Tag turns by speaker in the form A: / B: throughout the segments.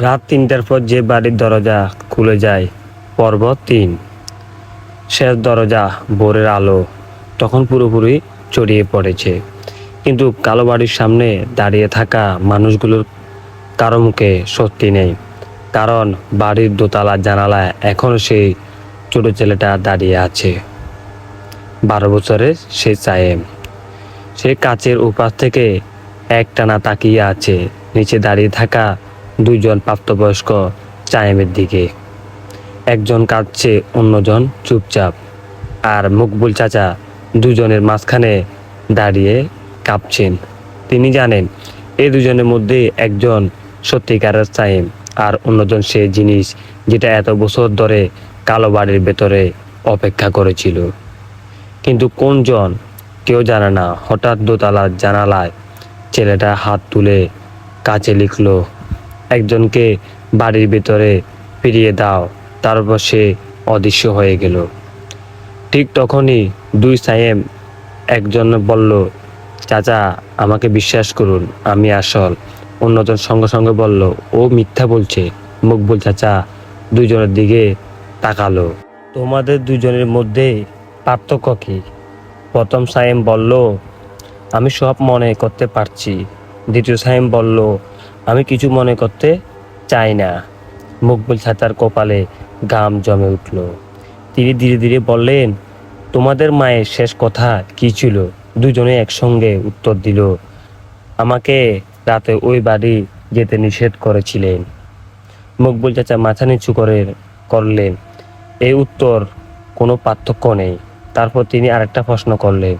A: রাত ৩টার পর যে বাড়ির দরজা খুলে যায়। পর্ব ৩। শেষ দরজা। ভোরের আলো তখন পুরোপুরি ছড়িয়ে পড়েছে, কিন্তু কালো বাড়ির সামনে দাঁড়িয়ে থাকা মানুষগুলোর কারো মুখে সত্যি নেই। কারণ বাড়ির দোতলার জানালায় এখনো সেই ছোট ছেলেটা দাঁড়িয়ে আছে। ১২ বছরের সে সায়েম। সে কাচের উপাস থেকে একটানা তাকিয়ে আছে নিচে দাঁড়িয়ে থাকা দুইজন প্রাপ্তবয়স্ক সায়েমের দিকে। একজন কাঁদছে, অন্যজন চুপচাপ। আর মকবুল চাচা দুজনের মাঝখানে দাঁড়িয়ে কাঁপছেন। তিনি জানেন এই দুজনের মধ্যে একজন সত্যিকারের সায়েম, আর অন্যজন সে জিনিস যেটা এত বছর ধরে কালো বাড়ির ভেতরে অপেক্ষা করেছিল। কিন্তু কোনজন কেউ জানে না। হঠাৎ দোতলার জানালায় ছেলেটা হাত তুলে কাছে লিখলো, একজনকে বাড়ির ভেতরে ফিরিয়ে দাও। তারপর সে অদৃশ্য হয়ে গেল। ঠিক তখনই দুই সায়েম একজন বলল, চাচা আমাকে বিশ্বাস করুন, আমি আসল। অন্যজন সঙ্গে সঙ্গে বলল, ও মিথ্যা বলছে। মকবুল চাচা দুজনের দিকে তাকালো। তোমাদের দুজনের মধ্যে পার্থক্য কি? প্রথম সায়েম বলল, আমি সব মনে করতে পারছি। দ্বিতীয় সায়েম বলল, আমি কিছু মনে করতে চাই না। মকবুল চাচার কপালে ঘাম জমে উঠল। তিনি ধীরে ধীরে বললেন, তোমাদের মায়ের শেষ কথা কি ছিল? দুজনে একসঙ্গে উত্তর দিল, আমাকে রাতে ওই বাড়ি যেতে নিষেধ করেছিলেন। মকবুল চাচা মাথা নিচু করলেন। এই উত্তর কোনো পার্থক্য নেই। তারপর তিনি আরেকটা প্রশ্ন করলেন,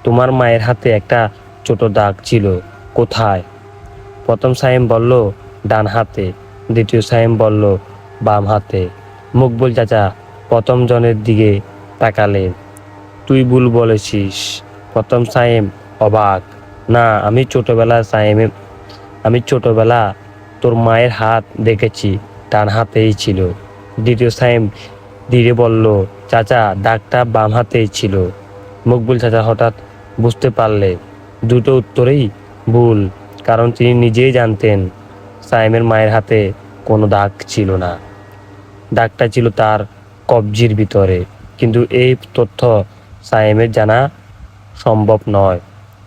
A: তোমার মায়ের হাতে একটা ছোট দাগ ছিল, কোথায়? প্রথম সায়েম বলল, ডান হাতে। দ্বিতীয় সায়েম বলল, বাম হাতে। মকবুল চাচা প্রথম জনের দিকে তাকালেন। তুই ভুল বলেছিস। প্রথম সায়েম অবাক। না, আমি ছোটবেলা তোর মায়ের হাত দেখেছি, ডান হাতেই ছিল। দ্বিতীয় সায়েম ধীরে বলল, চাচা দাগটা বাম হাতেই ছিল। মকবুল চাচা হঠাৎ বুঝতে পারলেন দুটো উত্তরেই ভুল, কারণ তিনি নিজেই জানতেন সায়েমের মায়ের হাতে কোনো দাগ ছিল না। দাগটা ছিল তার কবজির ভিতরে। কিন্তু এই তথ্য সায়েমের জানা সম্ভব নয়।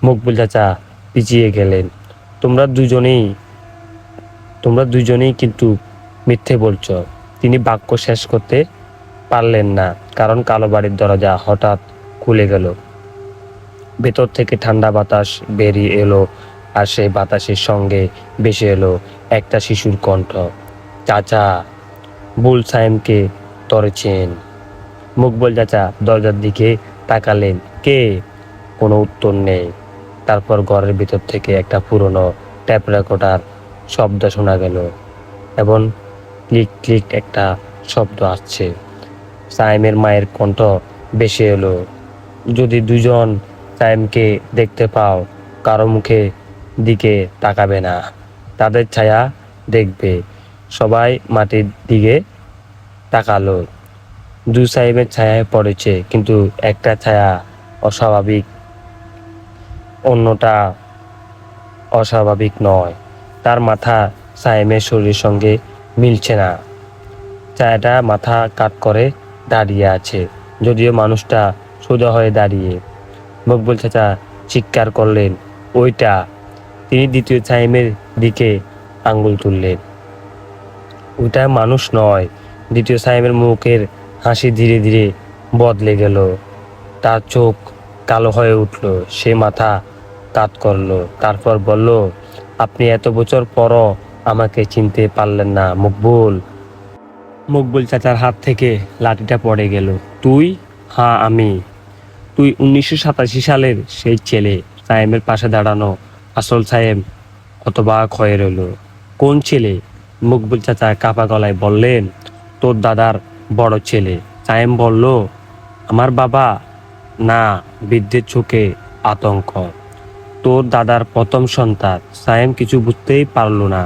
A: মকবুল চাচা পিছিয়ে গেলেন। তোমরা দুজনেই কিন্তু মিথ্যে বলছ। তিনি বাক্য শেষ করতে পারলেন না, কারণ কালো বাড়ির দরজা হঠাৎ খুলে গেল। ভেতর থেকে ঠান্ডা বাতাস বেরিয়ে এলো, আর সেই বাতাসের সঙ্গে ভেসে এলো একটা শিশুর কণ্ঠ, চাচা। বুল সায়েমকে ধরেছেন। মকবুল চাচা দরজার দিকে তাকালেন। কে? কোনো উত্তর নেই। তারপর ঘরের ভিতর থেকে একটা পুরনো ট্যাপ রেকর্ডার শব্দ শোনা গেল, এবং ক্লিক ক্লিক একটা শব্দ আসছে। সায়েমের মায়ের কণ্ঠ ভেসে এলো, যদি দুজন সায়েমকে দেখতে পাও, কারো মুখে দিকে তাকাবে না, তাদের ছায়া দেখবে। সবাই মাটির দিকে তাকালো। দুই সাহেবের ছায়ায় পড়েছে, কিন্তু একটা ছায়া অস্বাভাবিক, অন্যটা অস্বাভাবিক নয়। তার মাথা সায়েমের শরীরের সঙ্গে মিলছে না। ছায়াটা মাথা কাত করে দাঁড়িয়ে আছে, যদিও মানুষটা সোজা হয়ে দাঁড়িয়ে। মকবুল চাচা চিৎকার করলেন, ওইটা! তিনি দ্বিতীয় সায়েমের দিকে আঙ্গুল তুললেন। ওইটা মানুষ নয়। দ্বিতীয় সায়েমের মুখের হাসি ধীরে ধীরে বদলে গেল। তার চোখ কালো হয়ে উঠল। সে মাথা কাত করলো, তারপর বলল, আপনি এত বছর পরও আমাকে চিনতে পারলেন না মকবুল? মকবুল চাচার হাত থেকে লাঠিটা পড়ে গেল। তুই? হ্যাঁ আমি। তুই 1987 সালের সেই ছেলে। সায়েমের পাশে দাঁড়ানো আসল সায়েম হতবাক হয়ে রইল। কোন ছেলে? মকবুল চাচা কাঁপা গলায় বললেন, তোর দাদার বড় ছেলে। সায়েম বলল, আমার বাবা? না। বৃদ্ধের চোখে আতঙ্ক। তোর দাদার প্রথম সন্তান। সায়েম কিছু বুঝতেই পারল না।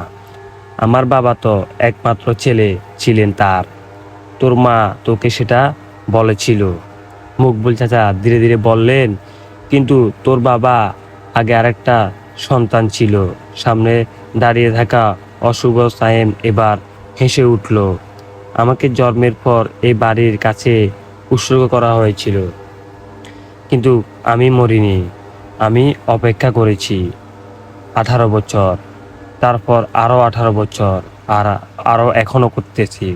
A: আমার বাবা তো একমাত্র ছেলে ছিলেন তার। তোর মা তোকে সেটা বলেছিল। মকবুল চাচা ধীরে ধীরে বললেন, কিন্তু তোর বাবা আগে আরেকটা সন্তান ছিল। সামনে দাঁড়িয়ে থাকা অশুভ সায়েম এবার হেসে উঠল। আমাকে জন্মের পর এই বাড়ির কাছে উৎসর্গ করা হয়েছিল, কিন্তু আমি মরিনি। আমি অপেক্ষা করেছি 18 বছর, তারপর আরো 18 বছর, আর আরো এখনো করতেছি।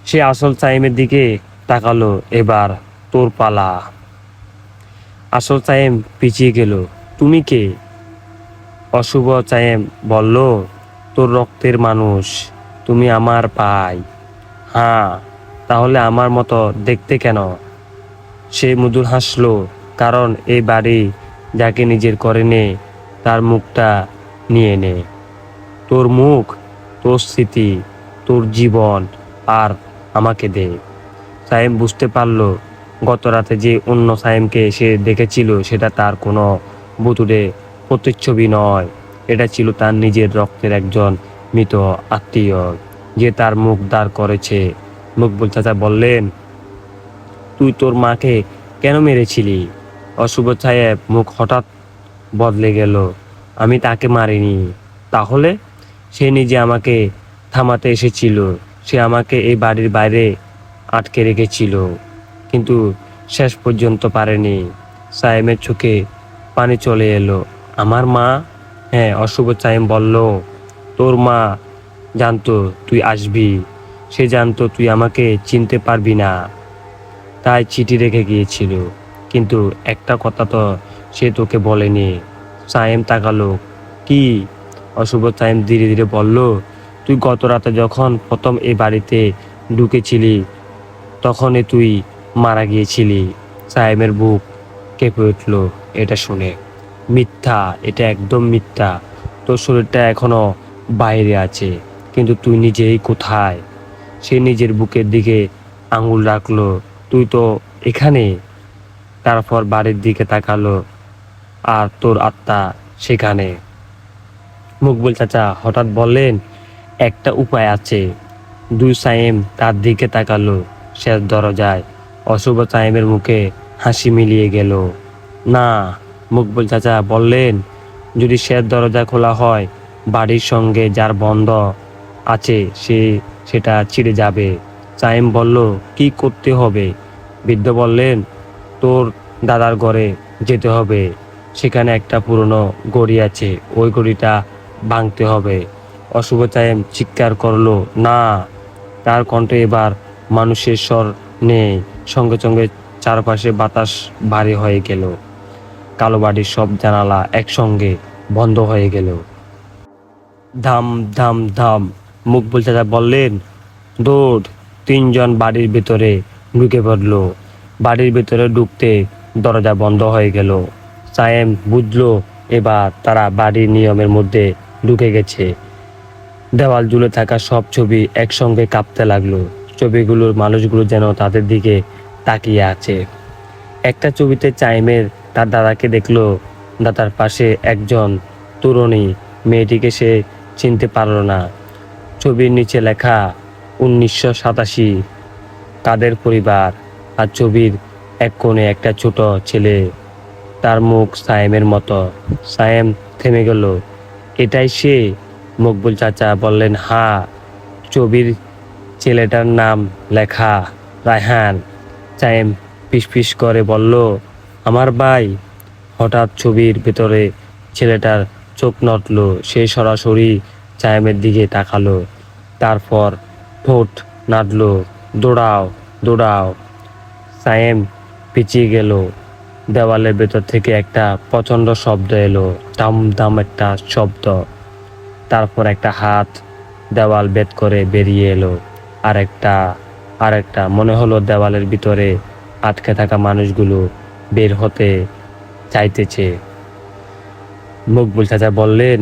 A: সে আসল সাইমের দিকে তাকালো। এবার তোর পালা। আসল সাইম পিছিয়ে গেল। তুমি কে? অশুভ সাইম বলল, তোর রক্তের মানুষ, তুমি আমার ভাই। হ্যাঁ, তাহলে আমার মতো দেখতে কেন? সে মৃদু হাসলো, কারণ এই বাড়ি যাকে নিজের করে নে তার মুখটা নিয়ে নে। তোর মুখ, তোর স্মৃতি, তোর জীবন, আর আমাকে দে। সায়েম বুঝতে পারল গত রাতে যে অন্য সায়েমকে সে দেখেছিল সেটা তার কোনো ভুতুড়ে প্রতিচ্ছবি নয়। এটা ছিল তার নিজের রক্তের একজন মৃত আত্মীয়, যে তার মুখ দাঁড় করেছে। মকবুল চাচা বললেন, তুই তোর মাকে কেন মেরেছিলি? অশুভ সাহেব মুখ হঠাৎ বদলে গেল। আমি তাকে মারিনি। তাহলে? সে নিজে আমাকে থামাতে এসেছিল। সে আমাকে এই বাড়ির বাইরে আটকে রেখেছিল, কিন্তু শেষ পর্যন্ত পারেনি। সায়েমের চোখে পানি চলে এলো। আমার মা? হ্যাঁ, অশুভ সায়েম বলল, তোর মা জানতো তুই আসবি। সে জানতো তুই আমাকে চিনতে পারবি না, তাই চিঠি রেখে গিয়েছিল। কিন্তু একটা কথা তো সে তোকে বলেনি। সায়েম তাকালো। কি? অশুভ সায়েম ধীরে ধীরে বলল, তুই গত রাতে যখন প্রথম এই বাড়িতে ঢুকেছিলি তখনই তুই মারা গিয়েছিলি। সায়েমের বুক কেঁপে উঠল এটা শুনে। মিথ্যা, এটা একদম মিথ্যা। তোর শরীরটা এখনো বাইরে আছে, কিন্তু তুই নিজেই কোথায়? সে নিজের বুকের দিকে আঙুল রাখলো। তুই তো এখানে। তারপর বাড়ির দিকে তাকালো, আর তোর আত্মা সেখানে। মকবুল চাচা হঠাৎ বললেন, একটা উপায় আছে। দুই সায়েম তার দিকে তাকালো। শেষ দরজায় অশুভ সায়েমের মুখে হাসি মিলিয়ে গেল। না, মকবুল চাচা বললেন, যদি শেষ দরজা খোলা হয়, বাড়ির সঙ্গে যার বন্ধ আছে সেটা ছিঁড়ে যাবে। সায়েম বলল, কি করতে হবে? বৃদ্ধ বললেন, তোর দাদার ঘরে যেতে হবে। সেখানে একটা পুরনো গড়ি আছে, ওই গড়িটা ভাঙতে হবে। অশুভ সায়েম চিৎকার করলো, না। তার কণ্ঠে এবার মানুষের স্বর নেই। সঙ্গে সঙ্গে চারপাশে বাতাস ভারী হয়ে গেল। কালো বাড়ির সব জানালা একসঙ্গে বন্ধ হয়ে গেল। ধাম ধাম ধাম। মকবুল চাচা বললেন, দৌড়। তিনজন বাড়ির ভেতরে ঢুকে পড়ল। বাড়ির ভেতরে ঢুকতে দরজা বন্ধ হয়ে গেল। সায়েম বুঝলো এবার তারা বাড়ির নিয়মের মধ্যে ঢুকে গেছে। দেওয়াল জুড়ে থাকা সব ছবি একসঙ্গে কাঁপতে লাগলো। ছবিগুলোর মানুষগুলো যেন তাদের দিকে তাকিয়ে আছে। একটা ছবিতে সায়েমের তার দাদাকে দেখলো। দাদার পাশে একজন তরুণী, মেয়েটিকে সে চিনতে পারল না। ছবির নিচে লেখা 1987, কাদের পরিবার। আর ছবির এক কোণে একটা ছোট ছেলে, তার মুখ সায়েমের মতো। সায়েম থেমে গেল। এটাই সে? মকবুল চাচা বললেন, হ্যাঁ। ছবির ছেলেটার নাম লেখা রায়হান। সায়েম ফিসফিস করে বলল, আমার ভাই। হঠাৎ ছবির ভেতরে ছেলেটার চোখ নড়ল। সে সরাসরি সায়েমের দিকে তাকালো, তারপর ঠোঁট নাড়ল, দৌড়াও, দৌড়াও। সায়েম পিছিয়ে গেল। দেওয়ালের ভেতর থেকে একটা প্রচণ্ড শব্দ এলো, দাম দাম একটা শব্দ। তারপর একটা হাত দেওয়াল ভেদ করে বেরিয়ে এলো। আরেকটা মনে হলো দেওয়ালের ভিতরে আটকে থাকা মানুষগুলো বের হতে চাইতেছে। মকবুল চাচা বললেন,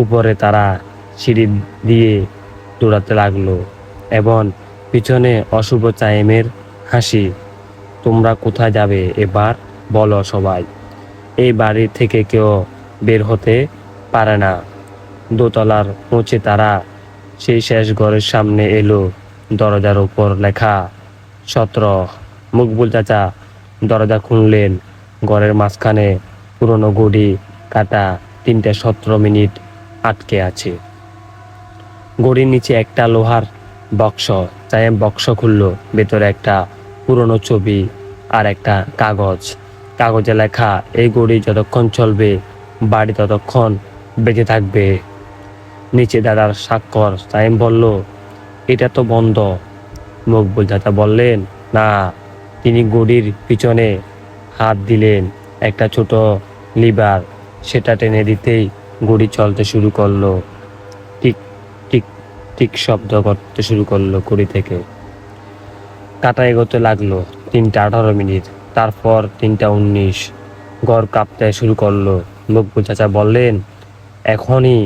A: উপরে তারা সিঁড়ি দিয়ে দৌড়াতে লাগলো, এবং পিছনে অশুভ সায়েমের হাসি। তোমরা কোথায় যাবে এবার? বলো সবাই। এই বাড়ি থেকে কেউ বের হতে পারে না। দোতলার পৌঁছে তারা সেই শেষ ঘরের সামনে এলো। দরজার উপর লেখা 17। মকবুল চাচা দরজা খুললেন। ঘরের মাঝখানে পুরনো গড়ি কাটা 3টা 17 মিনিট আটকে আছে। গড়ির নিচে একটা লোহার বক্স। সায়েম বক্স খুললো। ভেতরে একটা পুরনো ছবি আর একটা কাগজ। কাগজে লেখা, এই গড়ি যতক্ষণ চলবে বাড়ি ততক্ষণ বেঁচে থাকবে। নিচে দাদার স্বাক্ষর। সায়েম বলল, এটা তো বন্ধ। মকবুল চাচা বললেন, না। তিনি গড়ির পিছনে হাত দিলেন। একটা ছোট লিভার, সেটা টেনে দিতেই গড়ি চলতে শুরু করলো। টিক টিক টিক শব্দ করতে শুরু করলো ঘড়ি থেকে। কাটা এগোতে লাগলো। 3:18। তারপর 3:19। ঘর কাঁপতে শুরু করলো। মকবুল চাচা বললেন, এখনই।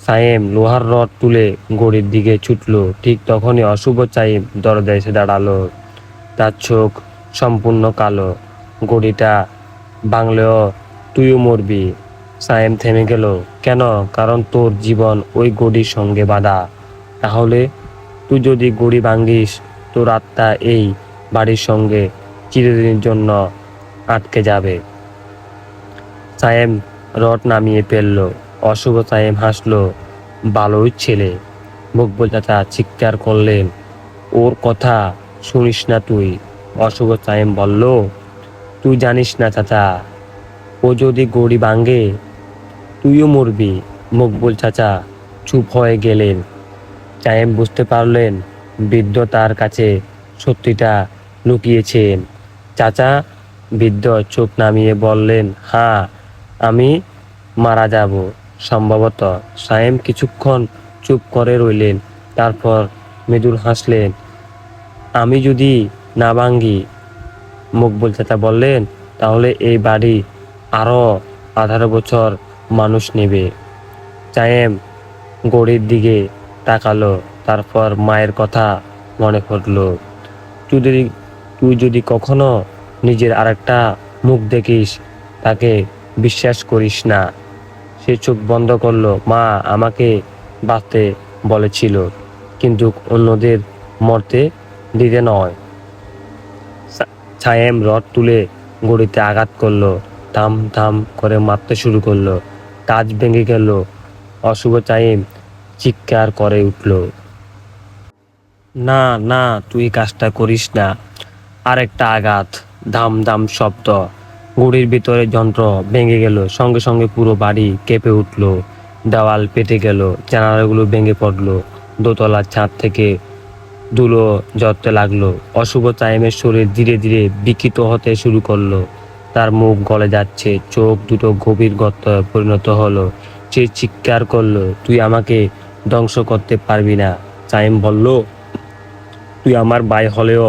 A: সায়েম লোহার রড তুলে গড়ির দিকে ছুটলো। ঠিক তখনই অশুভ সায়েম দরজায় এসে দাঁড়ালো। তার চোখ সম্পূর্ণ কালো। গড়িটা ভাঙলেও তুইও মরবি। সায়েম থেমে গেল। কেন? কারণ তোর জীবন ওই গড়ির সঙ্গে বাঁধা। তাহলে তুই যদি গড়ি ভাঙ্গিস, তোর আত্মা এই বাড়ির সঙ্গে চিরদিনের জন্য আটকে যাবে। সায়েম রড নামিয়ে ফেলল। অশুভ সায়েম হাসলো। ভালোই ছেলে। মকবুল চাচা চিৎকার করলেন, ওর কথা শুনিস না তুই। অশুভ সায়েম বলল, তুই জানিস না চাচা, ও যদি গড়ি ভাঙে তুইও মরবি। মকবুল চাচা চুপ হয়ে গেলেন। সায়েম বুঝতে পারলেন বৃদ্ধ তার কাছে সত্যিটা লুকিয়েছেন। চাচা? বৃদ্ধ চোখ নামিয়ে বললেন, হ্যাঁ, আমি মারা যাব সম্ভবত। সায়েম কিছুক্ষণ চুপ করে রইলেন। তারপর মৃদুল হাসলেন, আমি যদি না ভাঙ্গি, মকবুল চাচা বললেন, তাহলে এই বাড়ি আরো 18 বছর মানুষ নেবে। সায়েম গড়ির দিকে তাকালো। তারপর মায়ের কথা মনে পড়লো। তুই যদি কখনো নিজের আরেকটা মুখ দেখিস, তাকে বিশ্বাস করিস না। সে চোখ বন্ধ করলো। মা আমাকে বাঁচতে বলেছিল, কিন্তু অন্যদের মরতে দিতে নয়। সায়েম রড তুলে গড়িতে আঘাত করলো। থাম থাম করে মারতে শুরু করলো। কাজ ভেঙে গেল। অশুভ সায়েম চিৎকার করে উঠল, না না, তুই কাজটা করিস না। আরেকটা আঘাত। ধাম ধাম শব্দ। গড়ির ভিতরে যন্ত্র ভেঙে গেল। সঙ্গে সঙ্গে পুরো বাড়ি কেঁপে উঠল। দেওয়াল পেটে গেল। জানালাগুলো ভেঙে পড়লো। দোতলার ছাদ থেকে ধুলো ঝরতে লাগলো। অশুভ সায়েমের শরীর ধীরে ধীরে বিকৃত হতে শুরু করলো। তার মুখ গলে যাচ্ছে। চোখ দুটো গভীর গর্তে পরিণত হলো। সে চিৎকার করলো, তুই আমাকে ধ্বংস করতে পারবি না। সায়েম বলল, তুই আমার ভাই হলেও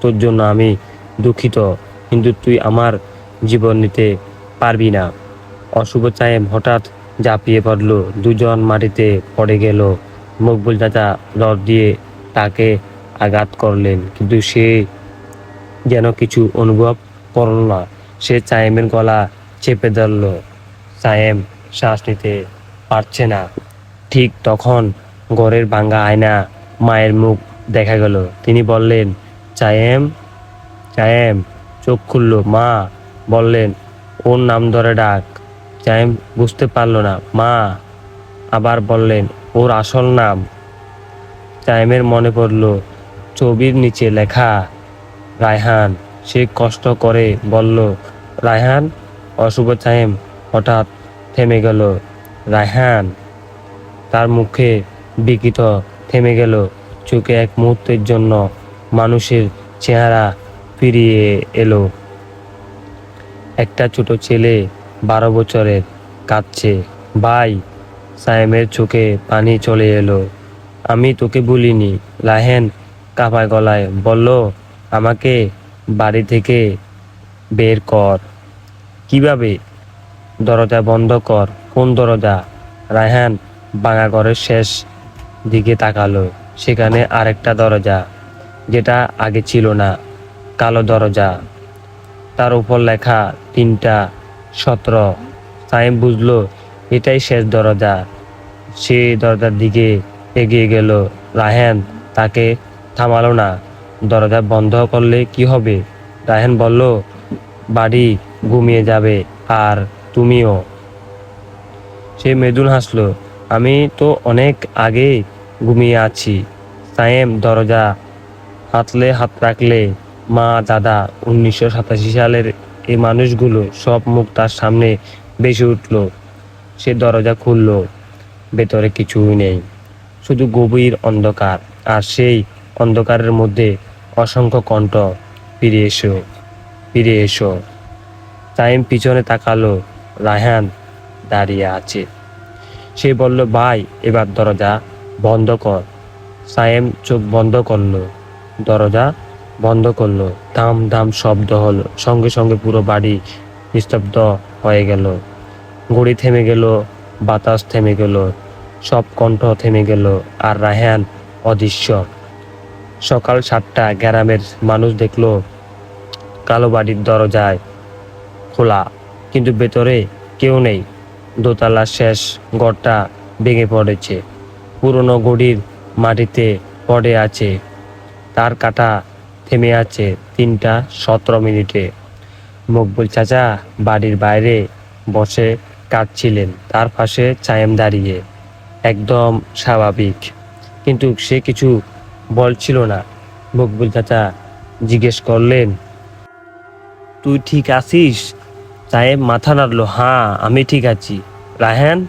A: তোর জন্য আমি দুঃখিত, কিন্তু তুই আমার জীবন নিতে পারবি না। অশুভ সায়েম হঠাৎ ঝাঁপিয়ে পড়ল। দুজন মাটিতে পড়ে গেল। মকবুল চাচা রড দিয়ে তাকে আঘাত করলেন, কিন্তু সে যেন কিছু অনুভব করল না। সে সায়েমের গলা চেপে ধরল। সায়েম শ্বাস নিতে পারছে না। ঠিক তখন ঘরের ভাঙা আয়না মায়ের মুখ দেখা গেল। তিনি বললেন, সায়েম। সায়েম চোখ খুলল। মা বললেন, ওর নাম ধরে ডাক। সায়েম বুঝতে পারল না। মা আবার বললেন, ওর আসল নাম। সায়েমের মনে পড়ল ছবির নিচে লেখা রায়হান। সে কষ্ট করে বলল, রায়হান। অশুভ সায়েম হঠাৎ থেমে গেল। রায়হান? তার মুখে বিকৃত থেমে গেল। চোখে এক মুহূর্তের জন্য মানুষের চেহারা ফিরিয়ে এলো। একটা ছোট ছেলে 12 বছরের কাঁদছে। ভাই। সায়েমের চোখে পানি চলে এলো। আমি তোকে বলিনি। রায়হান কাঁপা গলায় বলল, আমাকে বাড়ি থেকে বের কর। কিভাবে? দরজা বন্ধ কর। কোন দরজা? রায়হান ভাঙা ঘরের শেষ দিকে তাকালো। সেখানে আরেকটা দরজা, যেটা আগে ছিল না। কালো দরজা। তার উপর লেখা 3:17। সায়েম বুঝলো এটাই শেষ দরজা। সে দরজার দিকে এগিয়ে গেল। রায়হান তাকে থামালো না। দরজা বন্ধ করলে কি হবে? রায়হান বলল, বাড়ি ঘুমিয়ে যাবে, আর তুমিও। সে মৃদুল হাসলো। আমি তো অনেক আগে ঘুমিয়ে আছি। সায়েম দরজা হাতলে হাত রাখলে মা, দাদা, 1987 সালের এই মানুষগুলো সব মুখ তার সামনে ভেসে উঠল। সে দরজা খুলল। ভেতরে কিছুই নেই, শুধু গভীর অন্ধকার। আর সেই অন্ধকারের মধ্যে অসংখ্য কণ্ঠ, ফিরে এসো, ফিরে এসো। সায়েম পিছনে তাকালো। রায়হান দাঁড়িয়ে আছে। সে বলল, ভাই এবার দরজা বন্ধ কর। সায়েম চোখ বন্ধ করলো, দরজা বন্ধ করলো। ধাম ধাম শব্দ হলো, সঙ্গে সঙ্গে পুরো বাড়ি নিস্তব্ধ হয়ে গেল। ঘড়ি থেমে গেল, বাতাস থেমে গেল, সব কণ্ঠ থেমে গেল। আর রায়হান অদৃশ্য। সকাল 7টা, গ্রামের মানুষ দেখলো কালো বাড়ির দরজায় খোলা, কিন্তু ভেতরে কেউ নেই। দোতলার শেষ ঘরটা ভেঙে পড়েছে। পুরনো ঘড়ির মাটিতে পড়ে আছে, তার কাঁটা থেমে আছে 3টা 17 মিনিটে। মকবুল চাচা বাড়ির বাইরে বসে কাঁদছিলেন, তার পাশে চায়েম দাঁড়িয়ে, একদম স্বাভাবিক, কিন্তু সে কিছু বলছিল না। মকবুল চাচা জিজ্ঞেস করলেন, তুই ঠিক আছিস? সায়েম মাথা নাড়ল, হ্যাঁ আমি ঠিক আছি। রায়হান?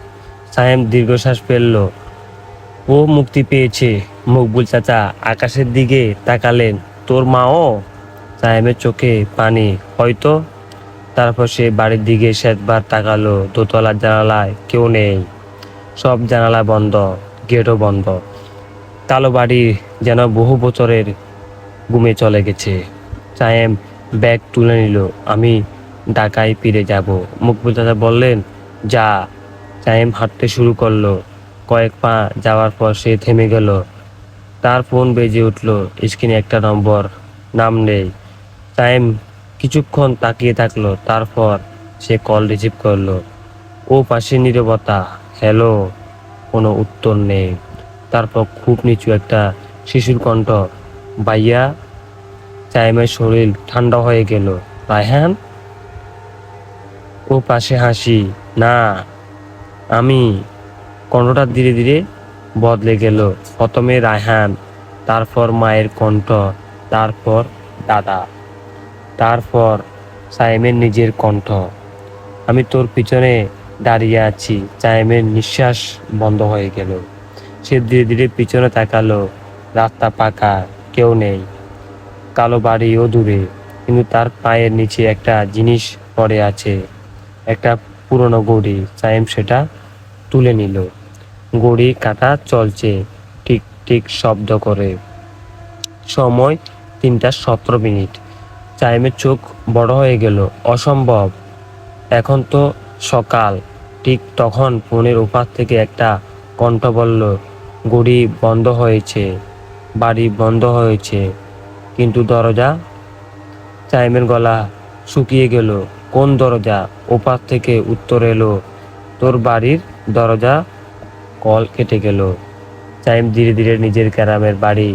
A: সায়েম দীর্ঘশ্বাস ফেলল। ও মুক্তি পেয়েছে। মকবুল চাচা আকাশের দিকে তাকালেন, তোর মাও? সায়েমের চোখে পানি। হয়তো। তারপর সে বাড়ির দিকে শেষবার তাকালো। দোতলার জানালায় কেউ নেই, সব জানালা বন্ধ, গেটও বন্ধ। কালো বাড়ি যেন বহু বছরের ঘুমে চলে গেছে। সায়েম ব্যাগ তুলে নিল। আমি ঢাকায় ফিরে যাব। মকবুল চাচা বললেন, যা। সায়েম হাঁটতে শুরু করলো। কয়েক পা যাওয়ার পর সে থেমে গেল। তার ফোন বেজে উঠল। স্ক্রিনে একটা নম্বর, নাম নেই। সায়েম কিছুক্ষণ তাকিয়ে থাকলো, তারপর সে কল রিসিভ করলো। ও পাশে নীরবতা। হ্যালো। কোনো উত্তর নেই। তারপর খুব নিচু একটা শিশুর কণ্ঠ, ভাইয়া। সায়েমের শরীর ঠান্ডা হয়ে গেল। রায়হান? ও পাশে হাসি, না আমি। কণ্ঠটা ধীরে ধীরে বদলে গেল। প্রথমে রায়হান, তারপর মায়ের কণ্ঠ, তারপর দাদা, তারপর সায়েমের নিজের কণ্ঠ। আমি তোর পিছনে দাঁড়িয়ে আছি। সায়েমের নিঃশ্বাস বন্ধ হয়ে গেল। সে ধীরে ধীরে পিছনে তাকালো। রাস্তা পাকা, কেউ নেই। কালো বাড়িও দূরে, কিন্তু তার পায়ের নিচে একটা জিনিস পড়ে আছে, একটা পুরনো ঘড়ি। সায়েম সেটা তুলে নিল। ঘড়ি কাঁটা চলছে, টিক টিক শব্দ করে। সময় 3টা 17 মিনিট। সায়েমের চোখ বড় হয়ে গেল। অসম্ভব, এখন তো সকাল। ঠিক তখন ফোনের ওপার থেকে একটা কণ্ঠ বলল, ঘড়ি বন্ধ হয়েছে, বাড়ি বন্ধ হয়েছে, কিন্তু দরজা? সায়েমের গলা শুকিয়ে গেল। কোন দরজা? ওপার থেকে উত্তর এলো, তোর বাড়ির দরজা। কল কেটে গেল। সায়েম ধীরে ধীরে নিজের গ্রামের বাড়ি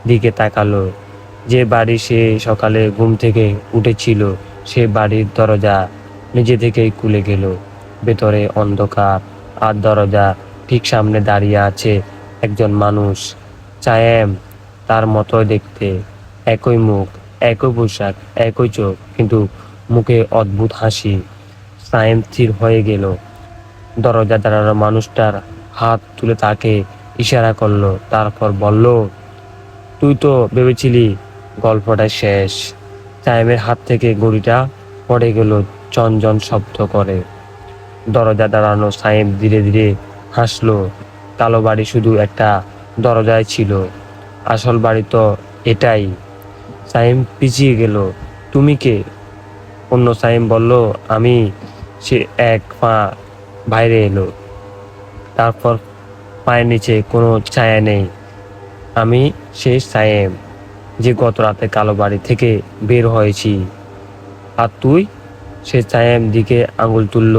A: দিকে তাকালো, যে বাড়ি সে সকালে ঘুম থেকে উঠেছিল। সে বাড়ির দরজা নিজে থেকেই খুলে গেল। ভেতরে অন্ধকার, আর দরজা ঠিক সামনে দাঁড়িয়ে আছে একজন মানুষ। সায়েম, তার মতো দেখতে, একই মুখ, একই পোশাক, একই চোখ, কিন্তু মুখে অদ্ভুত হাসি। সায়েম স্থির হয়ে গেল। দরজা দাঁড়ানো মানুষটার হাত তুলে তাকে ইশারা করলো, তারপর বলল, তুই তো ভেবেছিলি গল্পটা শেষ। সায়েমের হাত থেকে ঘড়িটা পড়ে গেল ঝনঝন শব্দ করে। দরজা দাঁড়ানো সায়েম ধীরে ধীরে হাসলো। কালো বাড়ি শুধু একটা দরজায় ছিল, আসল বাড়ি তো এটাই। সায়েম পিছিয়ে গেল। তুমি কে? অন্য সায়েম বলল, আমি। সে এক পা বাইরে এলো, তারপর পায়ের নিচে কোনো ছায়া নেই। আমি সেই সায়েম, যে গত রাতে কালো বাড়ি থেকে বের হয়েছি। আর তুই? সে সায়েম দিকে আঙুল তুলল।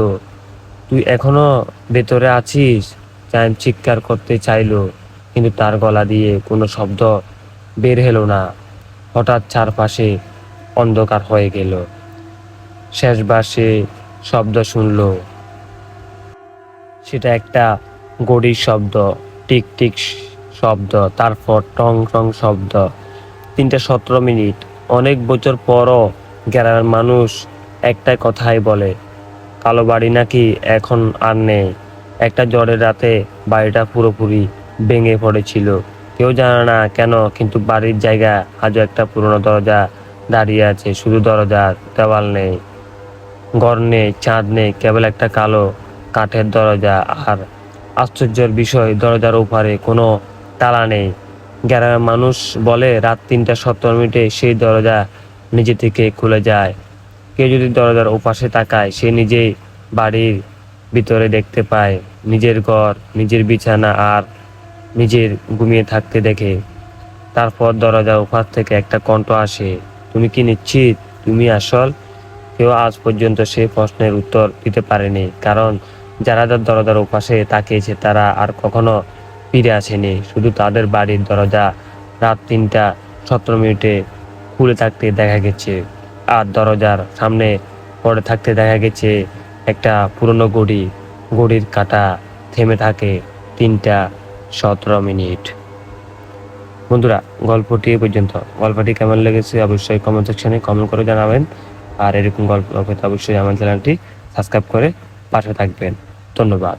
A: তুই এখনো ভেতরে আছিস? সায়েম চিৎকার করতে চাইলো, কিন্তু তার গলা দিয়ে কোনো শব্দ বের হলো না। হঠাৎ চারপাশে অন্ধকার হয়ে গেল। শেষবার সে শব্দ শুনল, সেটা একটা ঘড়ির শব্দ, টিক টিক শব্দ, তারপর টং টং শব্দ। 3:17। অনেক বছর পরও গ্রামের মানুষ একটাই কথাই বলে, কালো বাড়ি নাকি এখন আর নেই। একটা ঝড়ের রাতে বাড়িটা পুরোপুরি ভেঙে পড়েছিল। কেউ জানে না কেন, কিন্তু বাড়ির জায়গা আজও একটা পুরনো দরজা দাঁড়িয়ে আছে। শুধু দরজা, দেওয়াল নেই, ঘর নেই, চাঁদ নেই, কেবল একটা কালো কাঠের দরজা। আর আশ্চর্যের বিষয়, দরজার ওপারে কোনো তালা নেই। গ্রামের মানুষ বলে রাত 3:17 সেই দরজা নিজে থেকে খুলে যায়। কেউ যদি দরজার ওপাশে তাকায়, সে নিজেই বাড়ির ভিতরে দেখতে পায় নিজের ঘর, নিজের বিছানা আর নিজের ঘুমিয়ে থাকতে দেখে। তারপর দরজার ওপাশ থেকে একটা কণ্ঠ আসে, তুমি কি নিশ্চিত তুমি আসল? কেউ আজ পর্যন্ত সেই প্রশ্নের উত্তর দিতে পারেনি, কারণ যারা যার দরজার ওপাশে তাকিয়েছে তারা আর কখনো ফিরে আসেনি। শুধু তাদের বাড়ির দরজা রাত 3:17 খুলে থাকতে দেখা গেছে, আর দরজার সামনে পড়ে থাকতে দেখা গেছে একটা পুরনো ঘড়ি। ঘড়ির কাঁটা থেমে থাকে 3:17। বন্ধুরা, গল্পটি এ পর্যন্ত। গল্পটি কেমন লেগেছে অবশ্যই কমেন্ট সেকশনে কমেন্ট করে জানাবেন। আর এরকম গল্প পেতে অবশ্যই আমার চ্যানেলটি সাবস্ক্রাইব করে পাশে থাকবেন। ধন্যবাদ।